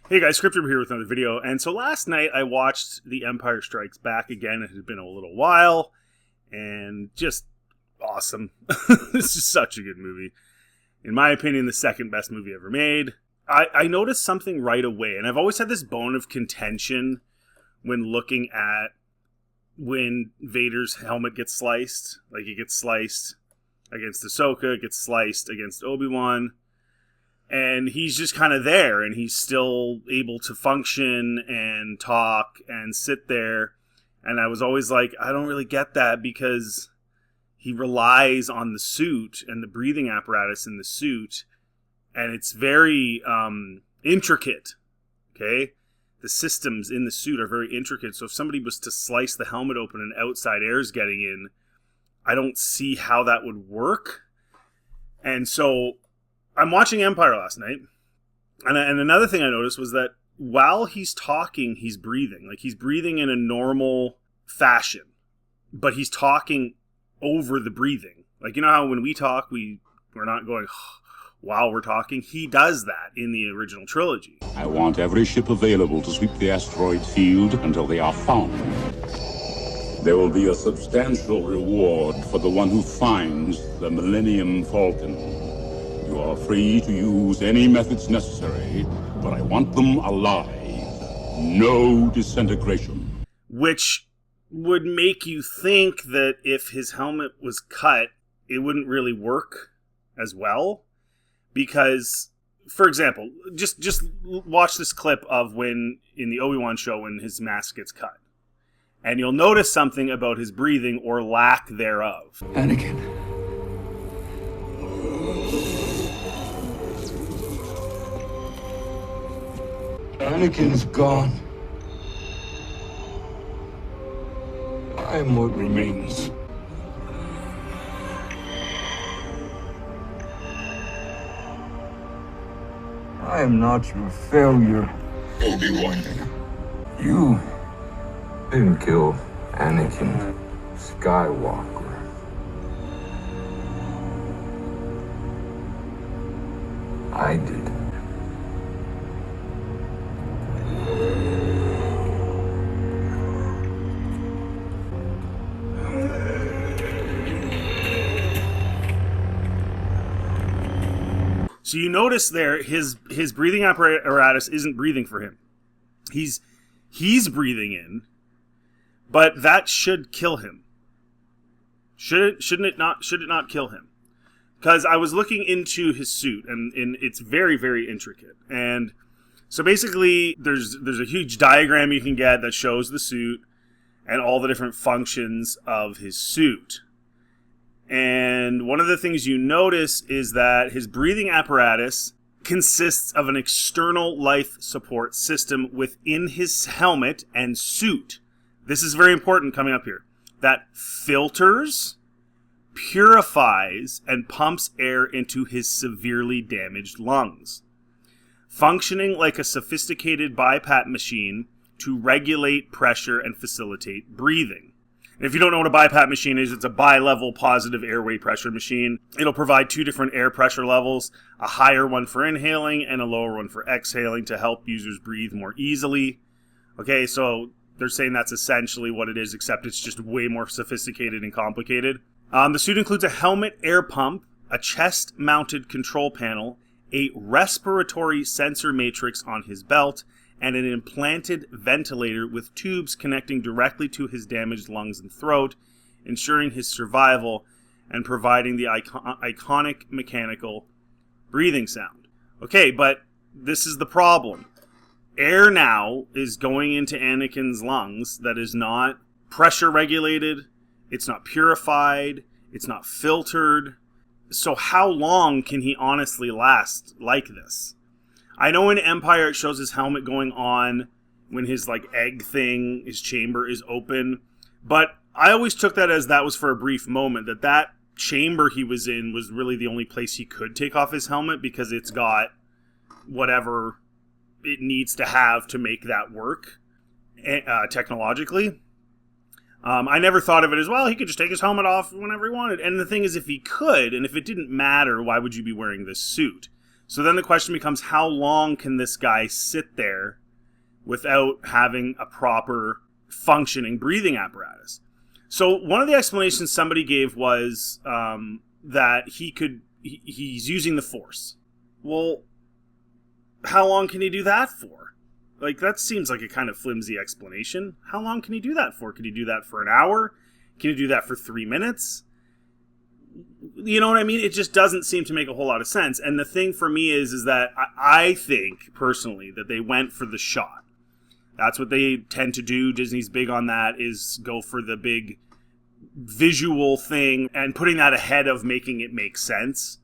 Hey guys, Scripture here with another video. And so last night I watched The Empire Strikes Back again. It had been a little while, and just awesome. This is such a good movie. In my opinion, the second best movie ever made. I noticed something right away, and I've always had this bone of contention when looking at when Vader's helmet gets sliced. Like, it gets sliced against Ahsoka, it gets sliced against Obi-Wan. And he's just kind of there, and he's still able to function and talk and sit there. And I was always like, I don't really get that, because he relies on the suit and the breathing apparatus in the suit. And it's very intricate, okay? The systems in the suit are very intricate. So if somebody was to slice the helmet open and outside air is getting in, I don't see how that would work. And so I'm watching Empire last night, and another thing I noticed was that while he's talking, he's breathing. Like, he's breathing in a normal fashion, but he's talking over the breathing. Like, you know how when we talk, we're not going while we're talking? He does that in the original trilogy. I want every ship available to sweep the asteroid field until they are found. There will be a substantial reward for the one who finds the Millennium Falcon. You are free to use any methods necessary, but I want them alive. No disintegration. Which would make you think that if his helmet was cut, it wouldn't really work as well. Because, for example, just watch this clip of when, in the Obi-Wan show, when his mask gets cut. And you'll notice something about his breathing or lack thereof. Anakin. Anakin's gone. I am what remains. I am not your failure, Obi-Wan. You didn't kill Anakin Skywalker. I did. So you notice there, his breathing apparatus isn't breathing for him. He's breathing in, but that should kill him. Should it not kill him? Because I was looking into his suit, and it's very, very intricate. And so basically, there's a huge diagram you can get that shows the suit and all the different functions of his suit. And one of the things you notice is that his breathing apparatus consists of an external life support system within his helmet and suit. This is very important coming up here. That filters, purifies, and pumps air into his severely damaged lungs, functioning like a sophisticated BiPAP machine to regulate pressure and facilitate breathing. And if you don't know what a BiPAP machine is, it's a bi-level positive airway pressure machine. It'll provide two different air pressure levels, a higher one for inhaling and a lower one for exhaling, to help users breathe more easily. Okay, so they're saying that's essentially what it is, except it's just way more sophisticated and complicated. The suit includes a helmet air pump, a chest-mounted control panel, a respiratory sensor matrix on his belt, and an implanted ventilator with tubes connecting directly to his damaged lungs and throat, ensuring his survival and providing the iconic mechanical breathing sound. Okay, but this is the problem. Air now is going into Anakin's lungs that is not pressure regulated, it's not purified, it's not filtered. So how long can he honestly last like this? I know in Empire it shows his helmet going on when his egg thing, his chamber is open, but I always took that as that was for a brief moment, that chamber he was in was really the only place he could take off his helmet, because it's got whatever it needs to have to make that work technologically. I never thought of it as, well, he could just take his helmet off whenever he wanted. And the thing is, if he could, and if it didn't matter, why would you be wearing this suit? So then the question becomes, how long can this guy sit there without having a proper functioning breathing apparatus? So one of the explanations somebody gave was that he's using the Force. Well, how long can he do that for? Like, that seems like a kind of flimsy explanation. How long can he do that for? Can he do that for an hour? Can he do that for 3 minutes? You know what I mean? It just doesn't seem to make a whole lot of sense. And the thing for me is that I think, personally, that they went for the shot. That's what they tend to do. Disney's big on that, is go for the big visual thing and putting that ahead of making it make sense.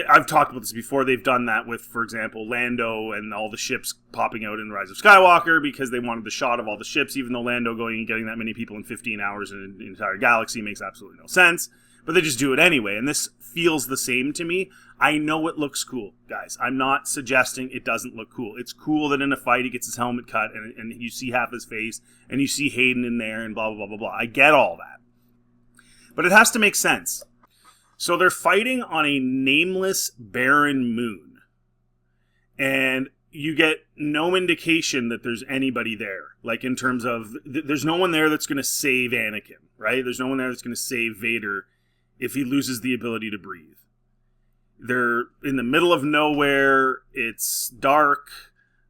I've talked about this before. They've done that with, for example, Lando and all the ships popping out in Rise of Skywalker, because they wanted the shot of all the ships, even though Lando going and getting that many people in 15 hours in an entire galaxy makes absolutely no sense. But they just do it anyway, and this feels the same to me. I know it looks cool, guys. I'm not suggesting it doesn't look cool. It's cool that in a fight he gets his helmet cut and you see half his face, and you see Hayden in there and blah, blah, blah, blah, blah. I get all that. But it has to make sense. So they're fighting on a nameless, barren moon. And you get no indication that there's anybody there. Like, in terms of, there's no one there that's going to save Anakin, right? There's no one there that's going to save Vader if he loses the ability to breathe. They're in the middle of nowhere. It's dark.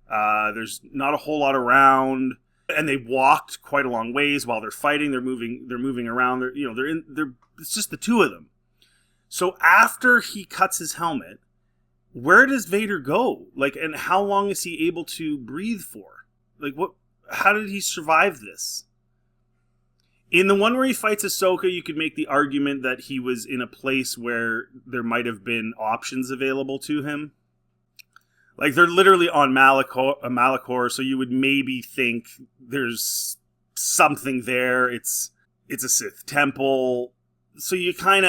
There's not a whole lot around. And they walked quite a long ways while they're fighting. They're moving around. It's just the two of them. So after he cuts his helmet, where does Vader go? Like, and how long is he able to breathe for? Like, how did he survive this? In the one where he fights Ahsoka, you could make the argument that he was in a place where there might have been options available to him. Like, they're literally on Malachor, so you would maybe think there's something there. It's a Sith temple. So you can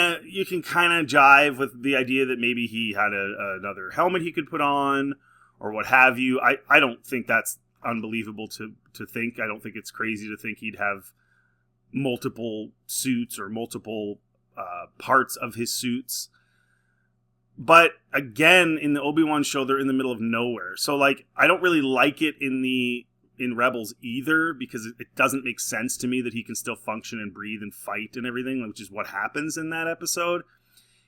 kind of jive with the idea that maybe he had another helmet he could put on, or what have you. I don't think that's unbelievable to think. I don't think it's crazy to think he'd have multiple suits or multiple parts of his suits. But again, in the Obi-Wan show, they're in the middle of nowhere. So, like, I don't really like it in Rebels either, because it doesn't make sense to me that he can still function and breathe and fight and everything, which is what happens in that episode.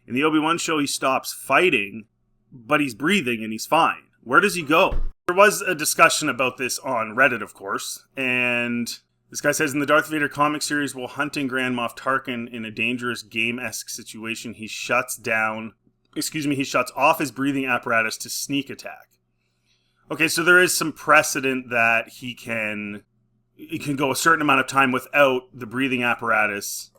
In the Obi-Wan show, he stops fighting, but he's breathing and he's fine. Where does he go? There was a discussion about this on Reddit, of course, and this guy says, in the Darth Vader comic series, while hunting Grand Moff Tarkin in a dangerous game-esque situation, he shuts off his breathing apparatus to sneak attack. Okay, so there is some precedent that he can go a certain amount of time without the breathing apparatus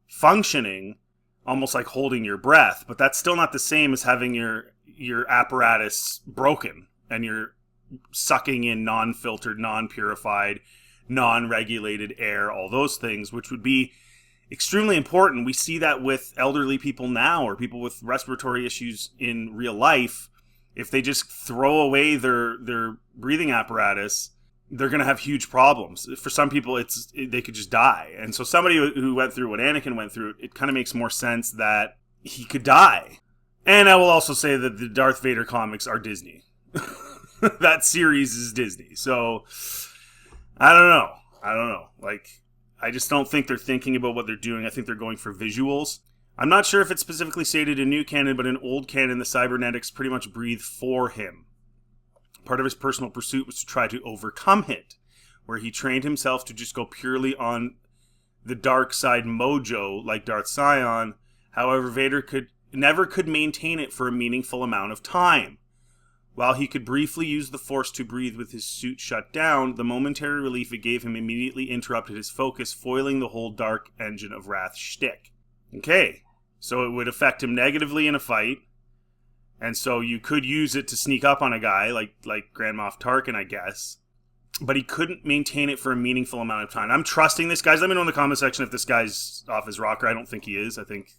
functioning, almost like holding your breath, but that's still not the same as having your apparatus broken and you're sucking in non-filtered, non-purified, non-regulated air, all those things, which would be extremely important. We see that with elderly people now, or people with respiratory issues in real life. If they just throw away their breathing apparatus, they're going to have huge problems. For some people, they could just die. And so somebody who went through what Anakin went through, it kind of makes more sense that he could die. And I will also say that the Darth Vader comics are Disney. That series is Disney. So, I don't know. Like, I just don't think they're thinking about what they're doing. I think they're going for visuals. I'm not sure if it's specifically stated in new canon, but in old canon, the cybernetics pretty much breathe for him. Part of his personal pursuit was to try to overcome it, where he trained himself to just go purely on the dark side mojo, like Darth Sion. However, Vader never could maintain it for a meaningful amount of time. While he could briefly use the Force to breathe with his suit shut down, the momentary relief it gave him immediately interrupted his focus, foiling the whole dark engine of wrath shtick. Okay, so it would affect him negatively in a fight, and so you could use it to sneak up on a guy like Grand Moff Tarkin, I guess, but he couldn't maintain it for a meaningful amount of time. I'm trusting this, guys. Let me know in the comment section if this guy's off his rocker. I don't think he is. I think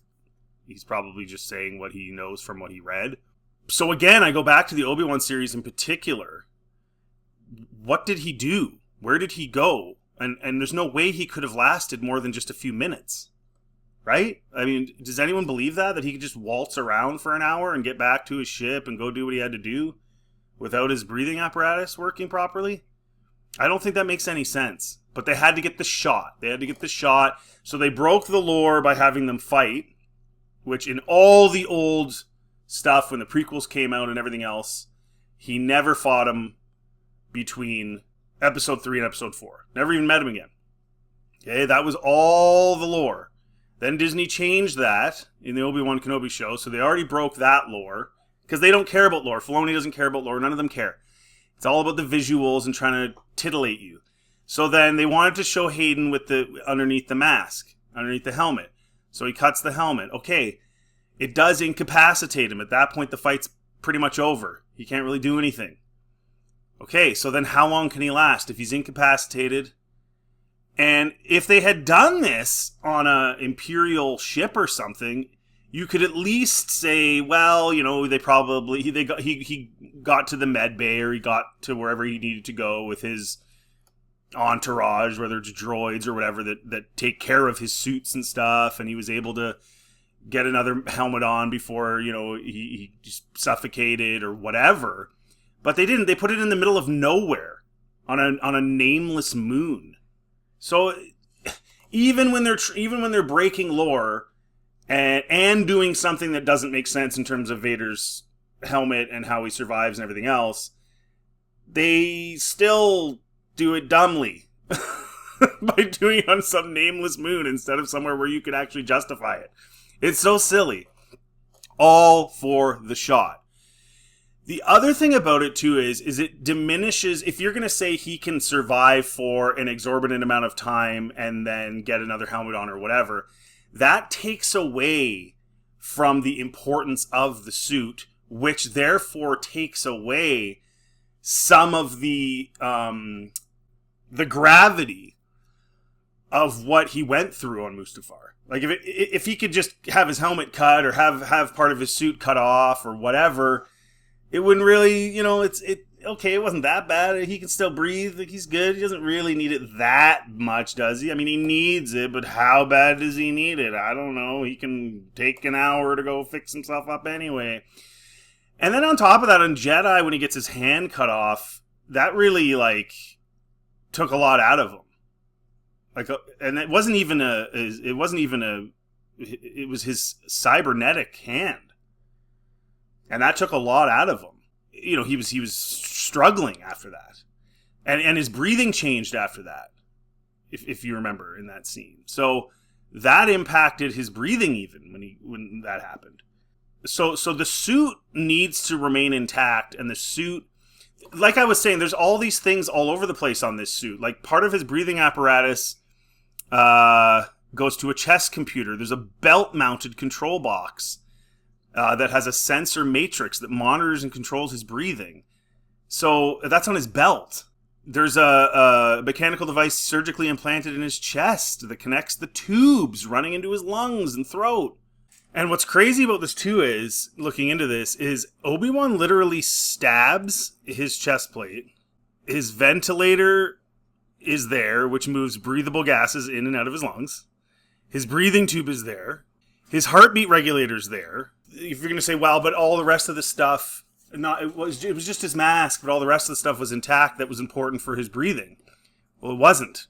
he's probably just saying what he knows from what he read. So again, I go back to the Obi-Wan series in particular. What did he do? Where did he go? And there's no way he could have lasted more than just a few minutes. right? I mean, does anyone believe that he could just waltz around for an hour and get back to his ship and go do what he had to do without his breathing apparatus working properly? I don't think that makes any sense. But they had to get the shot. So they broke the lore by having them fight, which in all the old stuff, when the prequels came out and everything else, he never fought him between episode 3 and episode 4. Never even met him again. Okay, that was all the lore. Then Disney changed that in the Obi-Wan Kenobi show, so they already broke that lore, because they don't care about lore. Filoni doesn't care about lore. None of them care. It's all about the visuals and trying to titillate you. So then they wanted to show Hayden with the underneath the mask, underneath the helmet. So he cuts the helmet. Okay, it does incapacitate him. At that point, the fight's pretty much over. He can't really do anything. Okay, so then how long can he last if he's incapacitated? And if they had done this on an Imperial ship or something, you could at least say, well, you know, he got to the med bay, or he got to wherever he needed to go with his entourage, whether it's droids or whatever that take care of his suits and stuff, and he was able to get another helmet on before, you know, he just suffocated or whatever. But they didn't. They put it in the middle of nowhere on a nameless moon. So even when they're breaking lore and doing something that doesn't make sense in terms of Vader's helmet and how he survives and everything else, they still do it dumbly by doing it on some nameless moon instead of somewhere where you could actually justify it. It's so silly. All for the shot. The other thing about it, too, is it diminishes... If you're going to say he can survive for an exorbitant amount of time and then get another helmet on or whatever, that takes away from the importance of the suit, which therefore takes away some of the gravity of what he went through on Mustafar. Like, if he could just have his helmet cut or have part of his suit cut off or whatever... It wouldn't really, you know, okay, it wasn't that bad. He can still breathe. Like, he's good. He doesn't really need it that much, does he? I mean, he needs it, but how bad does he need it? I don't know. He can take an hour to go fix himself up anyway. And then on top of that, on Jedi, when he gets his hand cut off, that really, like, took a lot out of him. Like, and it was his cybernetic hand. And that took a lot out of him. You know, he was struggling after that. And his breathing changed after that, if you remember in that scene. So that impacted his breathing even when that happened. So the suit needs to remain intact, and the suit, like I was saying, there's all these things all over the place on this suit. Like, part of his breathing apparatus goes to a chest computer. There's a belt-mounted control box that has a sensor matrix that monitors and controls his breathing. So that's on his belt. There's a mechanical device surgically implanted in his chest that connects the tubes running into his lungs and throat. And what's crazy about this too is, looking into this, is Obi-Wan literally stabs his chest plate. His ventilator is there, which moves breathable gases in and out of his lungs. His breathing tube is there. His heartbeat regulator's there. If you're going to say, well, but all the rest of the stuff, it was just his mask, but all the rest of the stuff was intact that was important for his breathing. Well, it wasn't.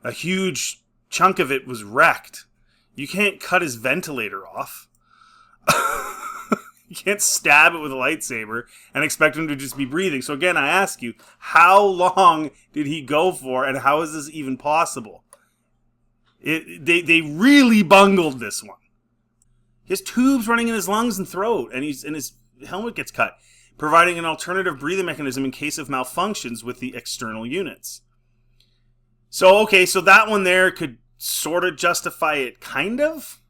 A huge chunk of it was wrecked. You can't cut his ventilator off. You can't stab it with a lightsaber and expect him to just be breathing. So again, I ask you, how long did he go for, and how is this even possible? They really bungled this one. His tube's running in his lungs and throat, and his helmet gets cut, providing an alternative breathing mechanism in case of malfunctions with the external units. So, okay, so that one there could sort of justify it, kind of.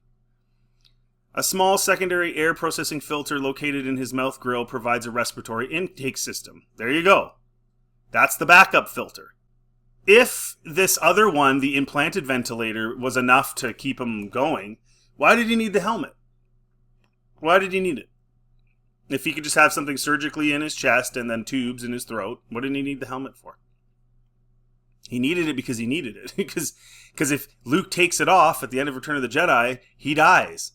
A small secondary air processing filter located in his mouth grill provides a respiratory intake system. There you go. That's the backup filter. If this other one, the implanted ventilator, was enough to keep him going, why did he need the helmet? Why did he need it? If he could just have something surgically in his chest and then tubes in his throat, what did he need the helmet for? He needed it because he needed it. Because if Luke takes it off at the end of Return of the Jedi, he dies.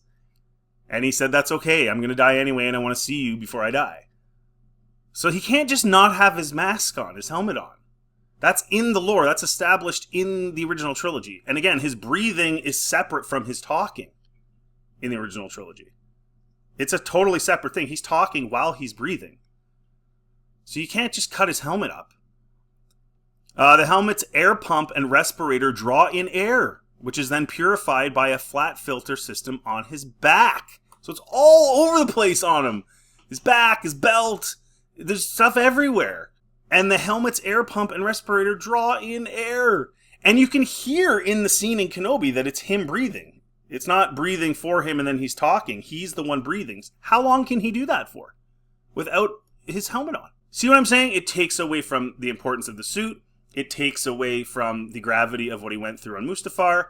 And he said, that's okay. I'm going to die anyway, and I want to see you before I die. So he can't just not have his mask on, his helmet on. That's in the lore. That's established in the original trilogy. And again, his breathing is separate from his talking in the original trilogy. It's a totally separate thing. He's talking while he's breathing. So you can't just cut his helmet up. The helmet's air pump and respirator draw in air, which is then purified by a flat filter system on his back. So it's all over the place on him. His back, his belt, there's stuff everywhere. And the helmet's air pump and respirator draw in air. And you can hear in the scene in Kenobi that it's him breathing. It's not breathing for him and then he's talking. He's the one breathing. How long can he do that for without his helmet on? See what I'm saying? It takes away from the importance of the suit. It takes away from the gravity of what he went through on Mustafar.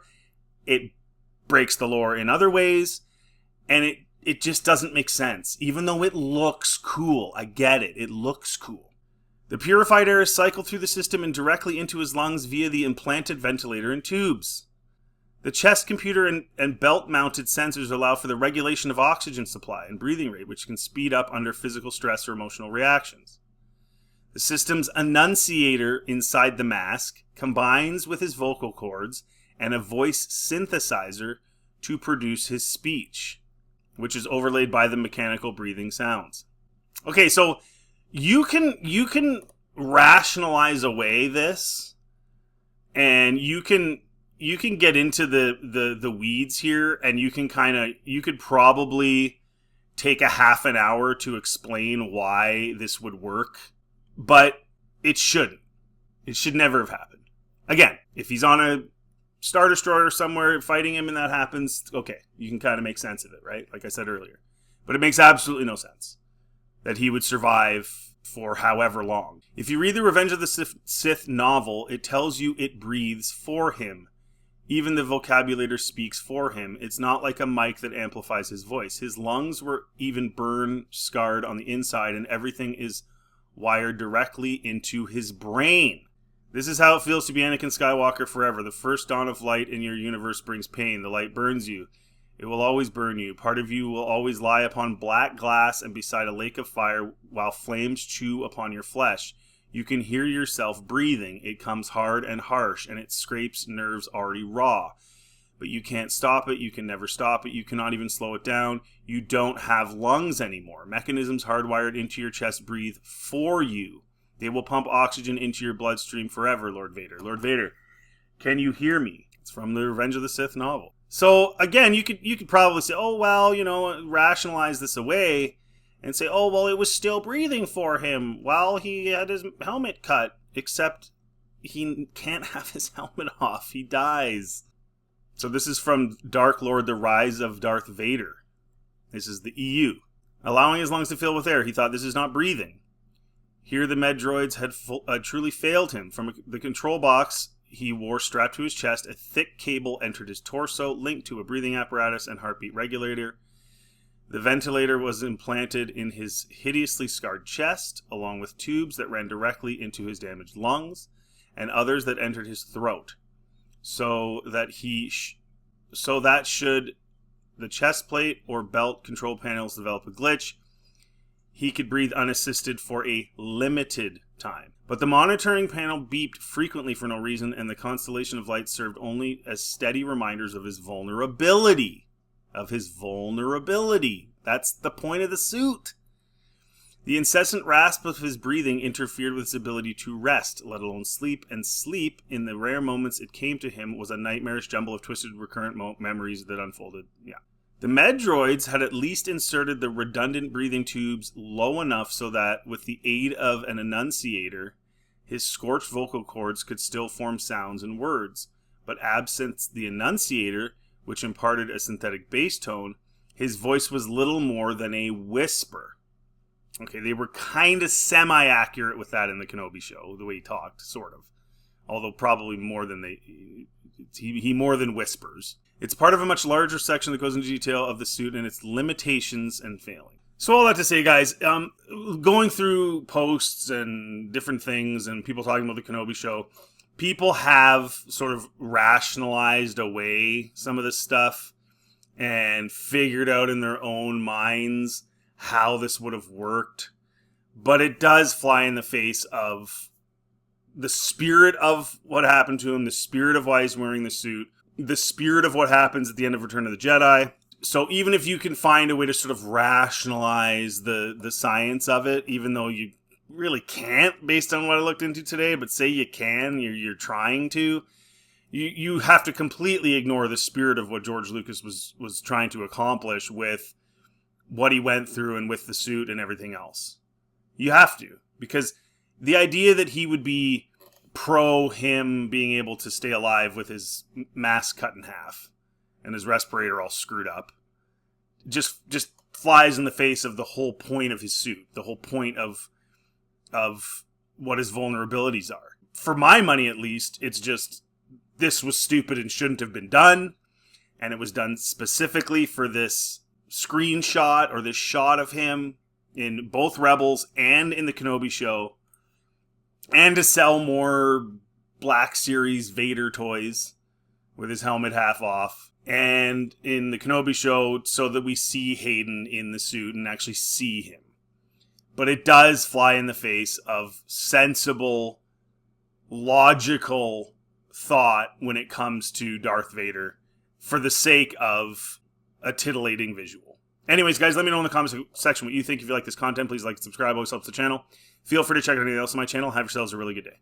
It breaks the lore in other ways. And it just doesn't make sense. Even though it looks cool. I get it. It looks cool. The purified air is cycled through the system and directly into his lungs via the implanted ventilator and tubes. The chest computer and belt-mounted sensors allow for the regulation of oxygen supply and breathing rate, which can speed up under physical stress or emotional reactions. The system's enunciator inside the mask combines with his vocal cords and a voice synthesizer to produce his speech, which is overlaid by the mechanical breathing sounds. Okay, so you can rationalize away this, and you can get into the weeds here, and you could probably take a half an hour to explain why this would work. But it shouldn't. It should never have happened. Again, if he's on a Star Destroyer somewhere fighting him and that happens, okay, you can kind of make sense of it, right? Like I said earlier. But it makes absolutely no sense that he would survive for however long. If you read the Revenge of the Sith novel, it tells you it breathes for him. Even the vocabulator speaks for him. It's not like a mic that amplifies his voice. His lungs were even burned, scarred on the inside, and everything is wired directly into his brain. This is how it feels to be Anakin Skywalker forever. The first dawn of light in your universe brings pain. The light burns you. It will always burn you. Part of you will always lie upon black glass and beside a lake of fire while flames chew upon your flesh. You can hear yourself breathing. It comes hard and harsh, and it scrapes nerves already raw. But you can't stop it. You can never stop it. You cannot even slow it down. You don't have lungs anymore. Mechanisms hardwired into your chest breathe for you. They will pump oxygen into your bloodstream forever, Lord Vader. Lord Vader, can you hear me? It's from the Revenge of the Sith novel. So, again, you could probably say, oh, well, rationalize this away and say, oh, well, it was still breathing for him while he had his helmet cut, except he can't have his helmet off. He dies. So this is from Dark Lord, The Rise of Darth Vader. This is the EU. Allowing his lungs to fill with air, he thought this is not breathing. Here the med droids had truly failed him. From the control box he wore strapped to his chest, a thick cable entered his torso, linked to a breathing apparatus and heartbeat regulator. The ventilator was implanted in his hideously scarred chest, along with tubes that ran directly into his damaged lungs, and others that entered his throat. So that should the chest plate or belt control panels develop a glitch, he could breathe unassisted for a limited time. But the monitoring panel beeped frequently for no reason, and the constellation of lights served only as steady reminders of his vulnerability. That's the point of the suit. The incessant rasp of his breathing interfered with his ability to rest, let alone sleep, and sleep, in the rare moments it came to him, was a nightmarish jumble of twisted recurrent memories that unfolded. The med droids had at least inserted the redundant breathing tubes low enough so that, with the aid of an enunciator, his scorched vocal cords could still form sounds and words. But absent the enunciator, which imparted a synthetic bass tone, his voice was little more than a whisper. Okay, they were kind of semi-accurate with that in the Kenobi show, the way he talked, sort of. Although probably more than he more than whispers. It's part of a much larger section that goes into detail of the suit and its limitations and failing. So all that to say, guys, going through posts and different things and people talking about the Kenobi show, people have sort of rationalized away some of this stuff and figured out in their own minds how this would have worked. But it does fly in the face of the spirit of what happened to him, the spirit of why he's wearing the suit, the spirit of what happens at the end of Return of the Jedi. So even if you can find a way to sort of rationalize the science of it, even though you really can't based on what I looked into today, but say you can, you're trying to, you have to completely ignore the spirit of what George Lucas was trying to accomplish with what he went through and with the suit and everything else. You have to, because the idea that he would be pro him being able to stay alive with his mask cut in half and his respirator all screwed up just flies in the face of the whole point of his suit, the whole point of what his vulnerabilities are. For my money, at least, it's just, this was stupid and shouldn't have been done, and it was done specifically for this screenshot or this shot of him in both Rebels and in the Kenobi show, and to sell more Black Series Vader toys with his helmet half off, and in the Kenobi show so that we see Hayden in the suit and actually see him. But it does fly in the face of sensible, logical thought when it comes to Darth Vader for the sake of a titillating visual. Anyways, guys, let me know in the comments section what you think. If you like this content, please like and subscribe. Always helps the channel. Feel free to check out anything else on my channel. Have yourselves a really good day.